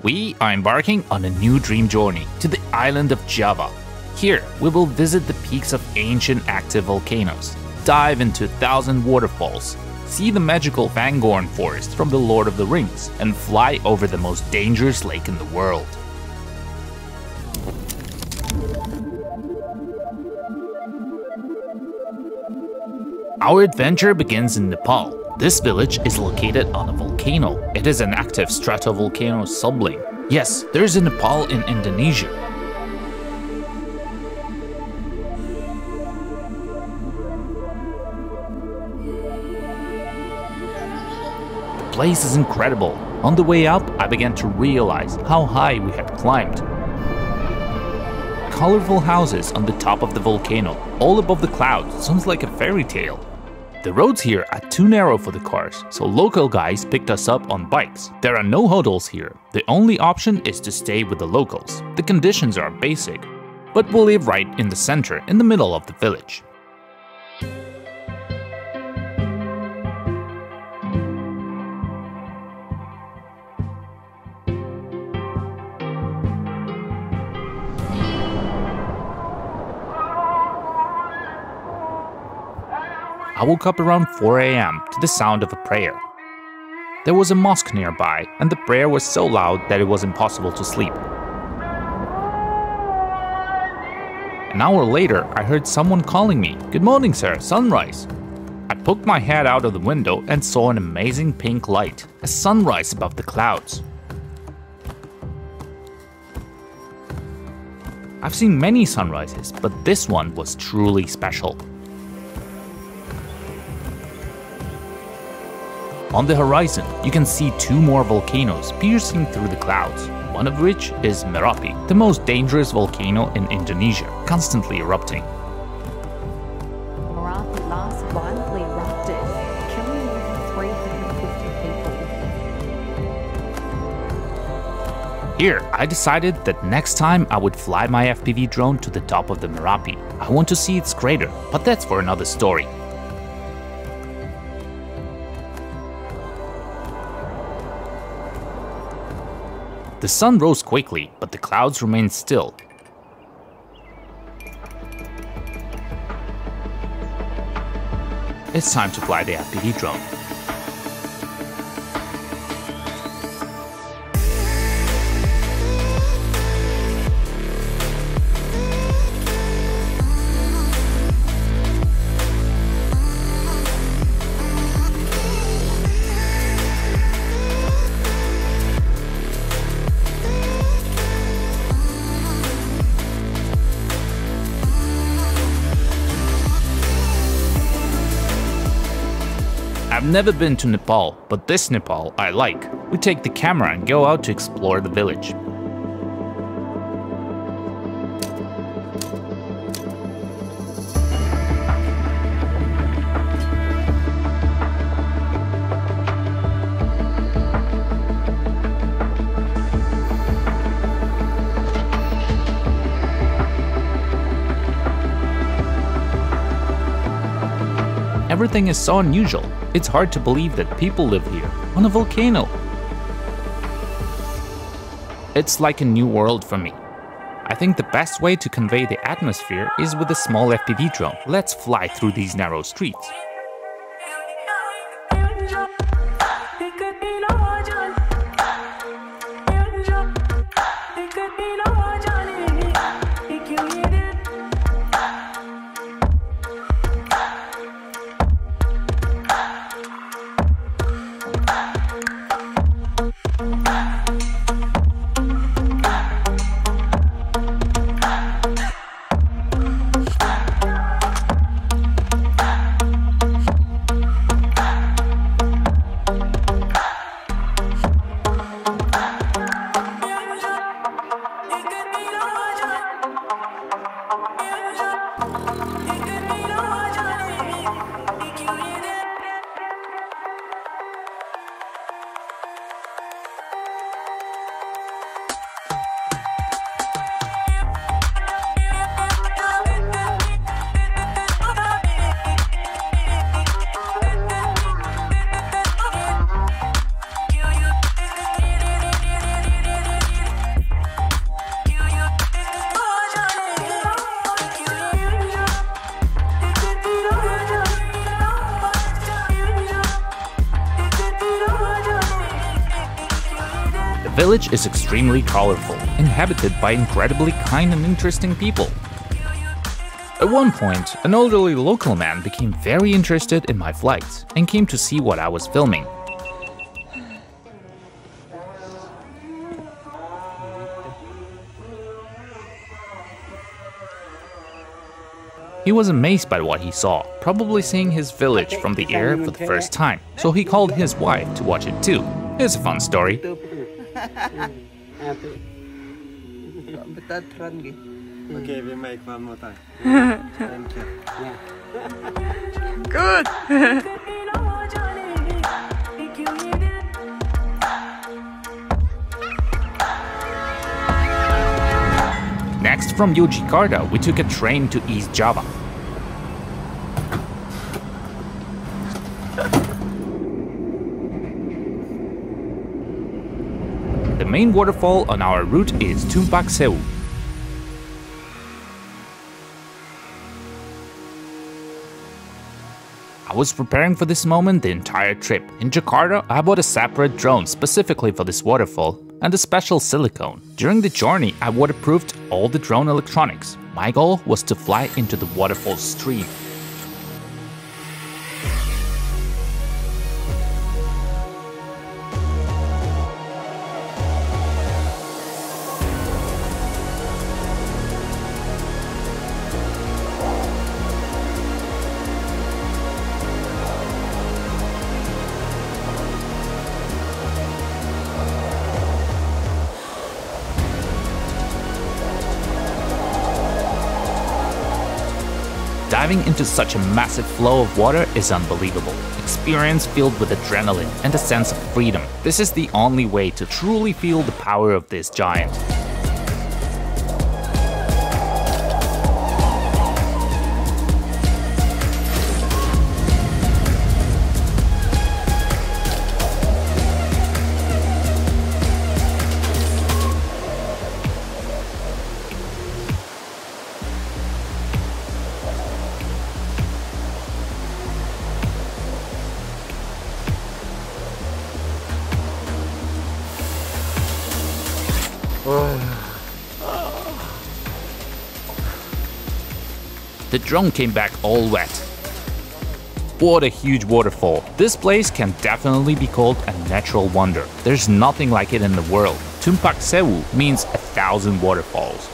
We are embarking on a new dream journey to the island of Java. Here, we will visit the peaks of ancient active volcanoes, dive into 1,000 waterfalls, see the magical Van Java Forest from the Lord of the Rings, and fly over the most dangerous lake in the world. Our adventure begins in Nepal. This village is located on a volcano. It is an active stratovolcano sublime. Yes, there is a Nepal in Indonesia. The place is incredible. On the way up, I began to realize how high we had climbed. Colorful houses on the top of the volcano, all above the clouds, sounds like a fairy tale. The roads here are too narrow for the cars, so local guys picked us up on bikes. There are no hotels here. The only option is to stay with the locals. The conditions are basic, but we live right in the center, in the middle of the village. I woke up around 4 AM to the sound of a prayer. There was a mosque nearby, and the prayer was so loud that it was impossible to sleep. An hour later, I heard someone calling me, "Good morning, sir, sunrise." I poked my head out of the window and saw an amazing pink light, a sunrise above the clouds. I've seen many sunrises, but this one was truly special. On the horizon, you can see two more volcanoes piercing through the clouds, one of which is Merapi, the most dangerous volcano in Indonesia, constantly erupting. Merapi last violently erupted, killing more than 350 people. Here, I decided that next time I would fly my FPV drone to the top of the Merapi. I want to see its crater, but that's for another story. The sun rose quickly, but the clouds remained still. It's time to fly the FPV drone. I've never been to Nepal, but this Nepal I like. We take the camera and go out to explore the village. Everything is so unusual. It's hard to believe that people live here, on a volcano. It's like a new world for me. I think the best way to convey the atmosphere is with a small FPV drone. Let's fly through these narrow streets. village is extremely colorful, inhabited by incredibly kind and interesting people. At one point, an elderly local man became very interested in my flights and came to see what I was filming. He was amazed by what he saw, probably seeing his village from the air for the first time, so he called his wife to watch it too. It's a fun story. Okay, we make one more time. Thank you. Good. Next, from Yogyakarta, we took a train to East Java. The main waterfall on our route is Tumpak Sewu. I was preparing for this moment the entire trip. In Jakarta, I bought a separate drone specifically for this waterfall and a special silicone. During the journey, I waterproofed all the drone electronics. My goal was to fly into the waterfall stream. Diving into such a massive flow of water is unbelievable. Experience filled with adrenaline and a sense of freedom. This is the only way to truly feel the power of this giant. The drone came back all wet. What a huge waterfall. This place can definitely be called a natural wonder. There's nothing like it in the world. Tumpak Sewu means 1,000 waterfalls.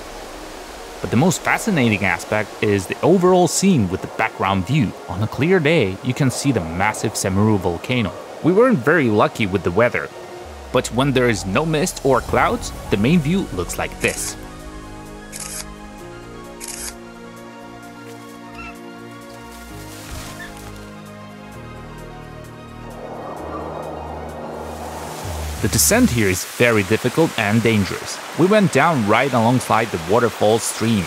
But the most fascinating aspect is the overall scene with the background view. On a clear day, you can see the massive Sewu volcano. We weren't very lucky with the weather, but when there is no mist or clouds, the main view looks like this. The descent here is very difficult and dangerous. We went down right alongside the waterfall stream.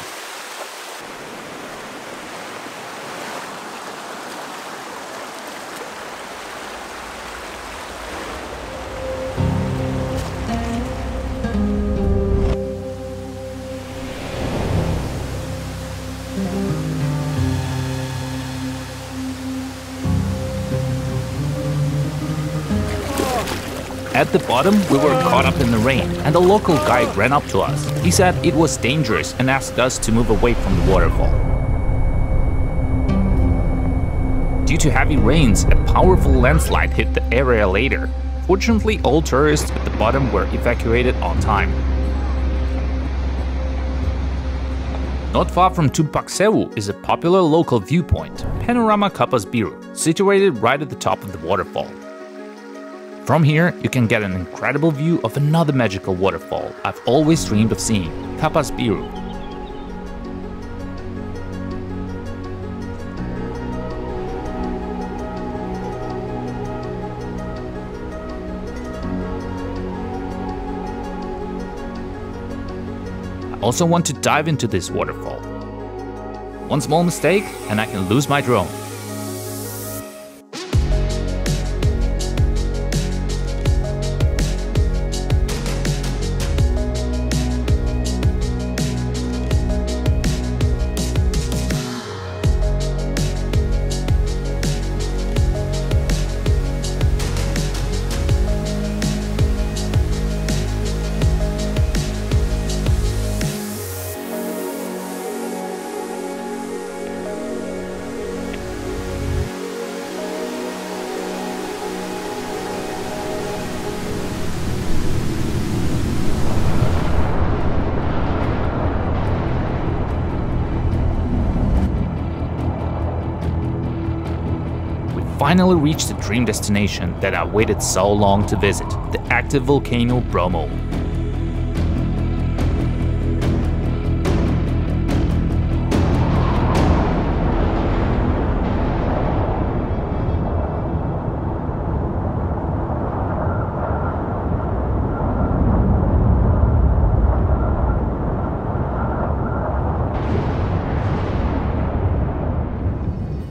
At the bottom, we were caught up in the rain, and a local guide ran up to us. He said it was dangerous and asked us to move away from the waterfall. Due to heavy rains, a powerful landslide hit the area later. Fortunately, all tourists at the bottom were evacuated on time. Not far from Tumpak Sewu is a popular local viewpoint, Panorama Kapas Biru, situated right at the top of the waterfall. From here, you can get an incredible view of another magical waterfall I've always dreamed of seeing, Kapas Biru. I also want to dive into this waterfall. One small mistake and I can lose my drone. finally reached the dream destination that I waited so long to visit, the active volcano Bromo.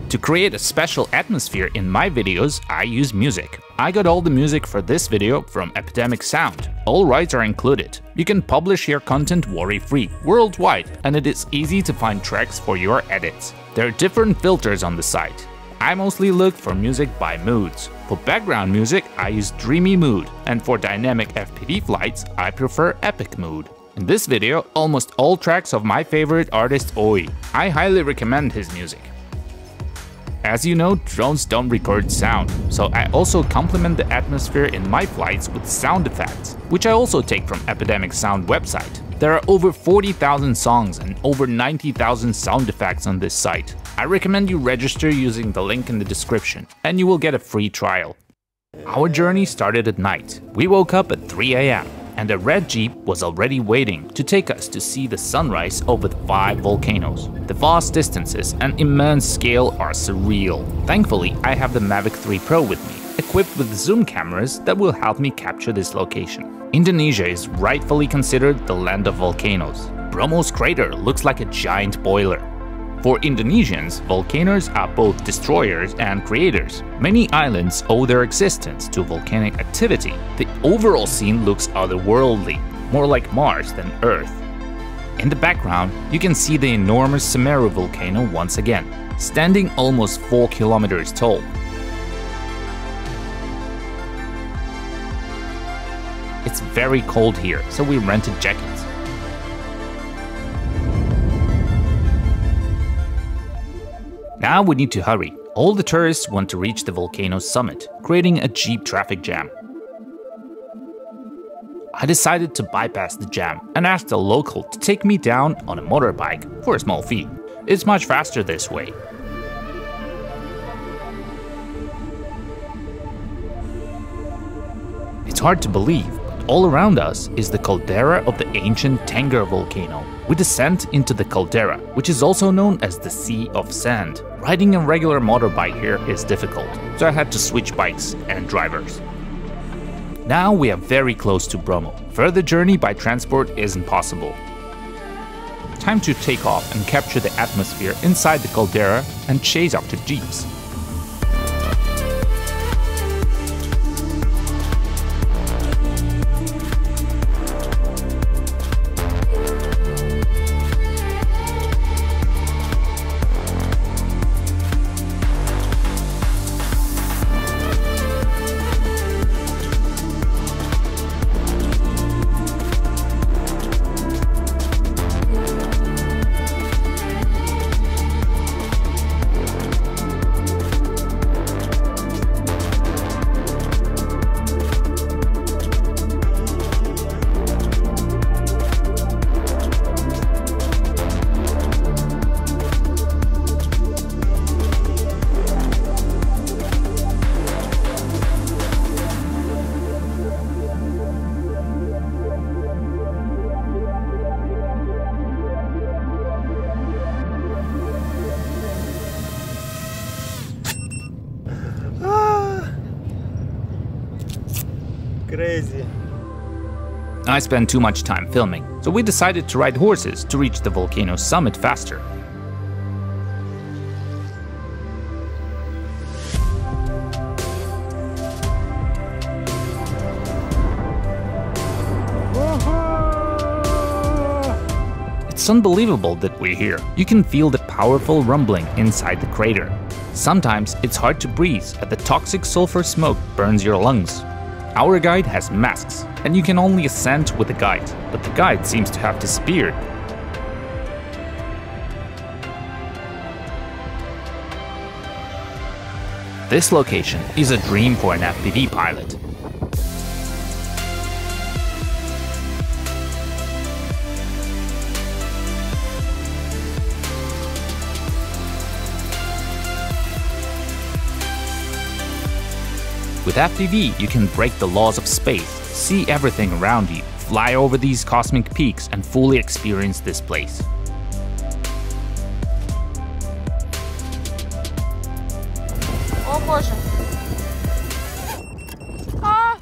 To create a special atmosphere in my videos, I use music. I got all the music for this video from Epidemic Sound. All rights are included. You can publish your content worry-free, worldwide, and it is easy to find tracks for your edits. There are different filters on the site. I mostly look for music by moods. For background music, I use Dreamy Mood, and for dynamic FPV flights, I prefer Epic Mood. In this video, almost all tracks of my favorite artist Oi. I highly recommend his music. As you know, drones don't record sound, so I also complement the atmosphere in my flights with sound effects, which I also take from Epidemic Sound website. There are over 40,000 songs and over 90,000 sound effects on this site. I recommend you register using the link in the description, and you will get a free trial. Our journey started at night. We woke up at 3 AM. And a red jeep was already waiting to take us to see the sunrise over the 5 volcanoes. The vast distances and immense scale are surreal. Thankfully, I have the Mavic 3 Pro with me, equipped with zoom cameras that will help me capture this location. Indonesia is rightfully considered the land of volcanoes. Bromo's crater looks like a giant boiler. For Indonesians, volcanoes are both destroyers and creators. Many islands owe their existence to volcanic activity. The overall scene looks otherworldly, more like Mars than Earth. In the background, you can see the enormous Semeru volcano once again, standing almost 4 kilometers tall. It's very cold here, so we rented jackets. Now we need to hurry. All the tourists want to reach the volcano's summit, creating a jeep traffic jam. I decided to bypass the jam and asked a local to take me down on a motorbike for a small fee. It's much faster this way. It's hard to believe, but all around us is the caldera of the ancient Tengger volcano. We descend into the caldera, which is also known as the Sea of Sand. Riding a regular motorbike here is difficult, so I had to switch bikes and drivers. Now we are very close to Bromo. Further journey by transport isn't possible. Time to take off and capture the atmosphere inside the caldera and chase after jeeps. Crazy. I spent too much time filming, so we decided to ride horses to reach the volcano's summit faster. It's unbelievable that we're here. You can feel the powerful rumbling inside the crater. Sometimes it's hard to breathe as the toxic sulfur smoke burns your lungs. Our guide has masks, and you can only ascend with a guide, but the guide seems to have disappeared. This location is a dream for an FPV pilot. With FPV, you can break the laws of space, see everything around you, fly over these cosmic peaks and fully experience this place. О боже. А!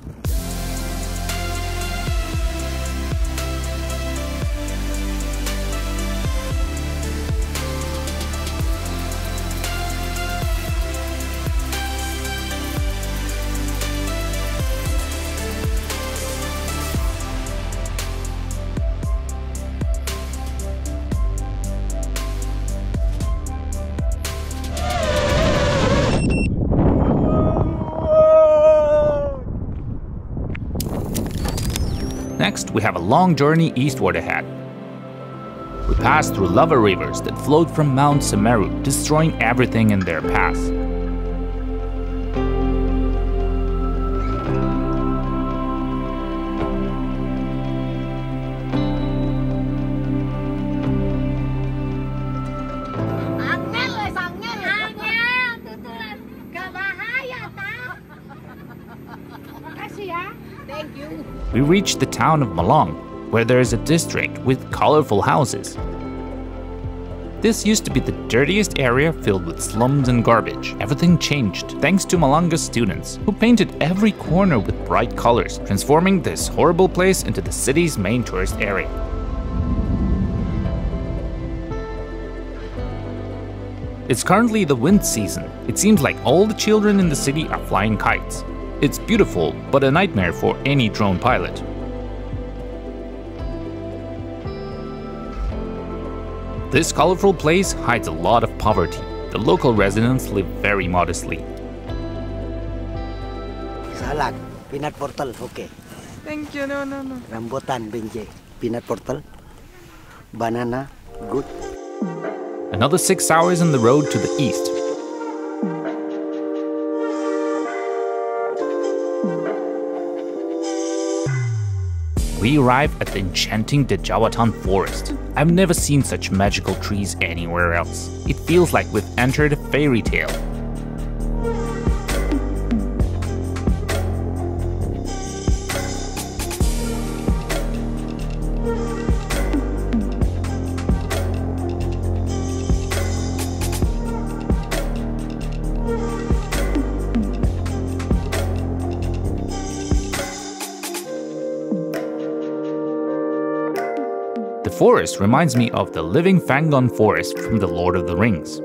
Next, we have a long journey eastward ahead. We pass through lava rivers that flowed from Mount Semeru, destroying everything in their path. We reach the town of Malang, where there is a district with colorful houses. This used to be the dirtiest area filled with slums and garbage. Everything changed thanks to Malanga's students, who painted every corner with bright colors, transforming this horrible place into the city's main tourist area. It's currently the wind season. It seems like all the children in the city are flying kites. It's beautiful, but a nightmare for any drone pilot. This colorful place hides a lot of poverty. The local residents live very modestly. Salak, peanut portal, okay. Thank you, no. Rambutan, benje, peanut portal, banana, good. Another 6 hours on the road to the east. We arrive at the enchanting Djawatan Forest. I've never seen such magical trees anywhere else. It feels like we've entered a fairy tale. The forest reminds me of the living Fangon forest from The Lord of the Rings.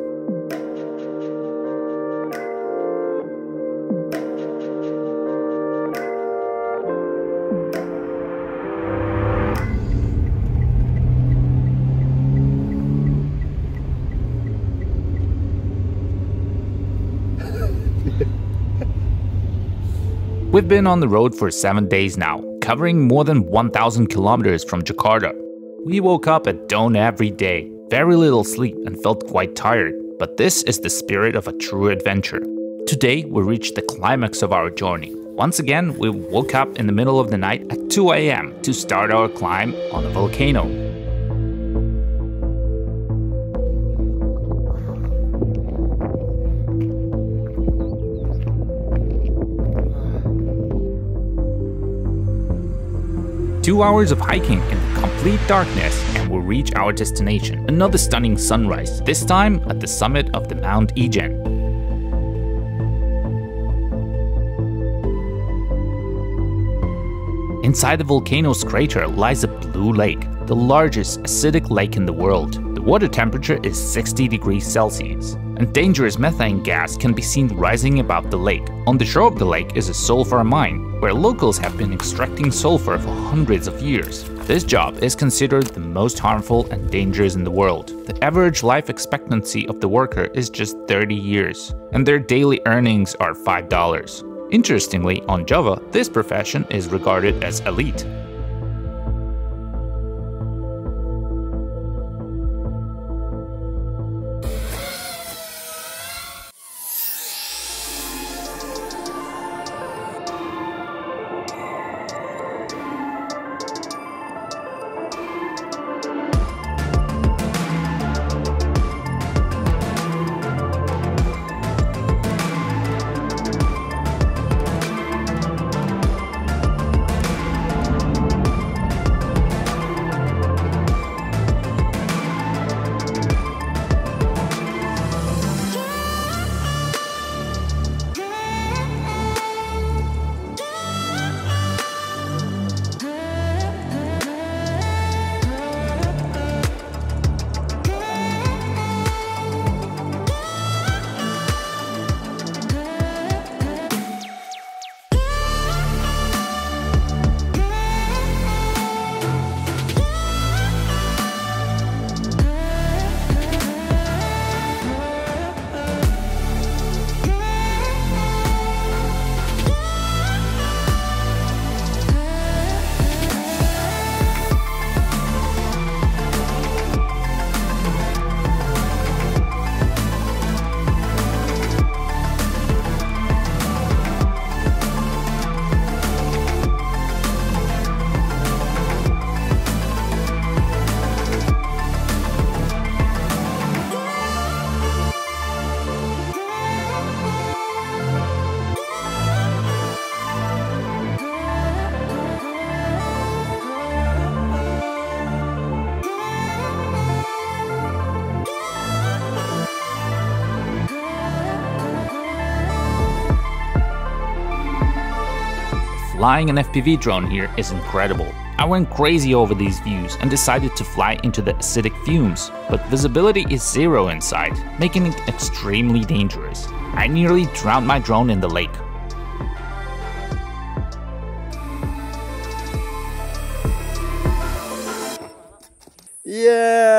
We've been on the road for 7 days now, covering more than 1,000 kilometers from Jakarta. We woke up at dawn every day, very little sleep and felt quite tired, but this is the spirit of a true adventure. Today we reached the climax of our journey. Once again, we woke up in the middle of the night at 2 a.m. to start our climb on a volcano. Two hours of hiking in complete darkness and we'll reach our destination. Another stunning sunrise, this time at the summit of the Mount Ijen. Inside the volcano's crater lies a blue lake, the largest acidic lake in the world. The water temperature is 60 degrees Celsius, and dangerous methane gas can be seen rising above the lake. On the shore of the lake is a sulfur mine, where locals have been extracting sulfur for hundreds of years. This job is considered the most harmful and dangerous in the world. The average life expectancy of the worker is just 30 years, and their daily earnings are $5. Interestingly, on Java, this profession is regarded as elite. Flying an FPV drone here is incredible. I went crazy over these views and decided to fly into the acidic fumes, but visibility is zero inside, making it extremely dangerous. I nearly drowned my drone in the lake. Yeah!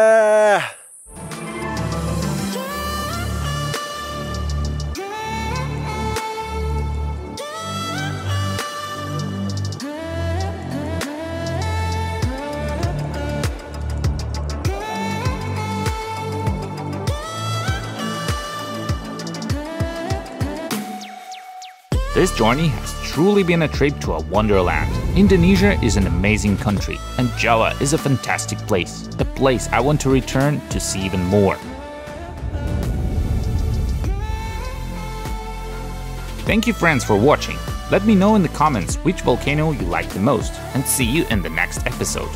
This journey has truly been a trip to a wonderland. Indonesia is an amazing country, and Java is a fantastic place, a place I want to return to see even more. Thank you friends for watching. Let me know in the comments which volcano you like the most, and see you in the next episode.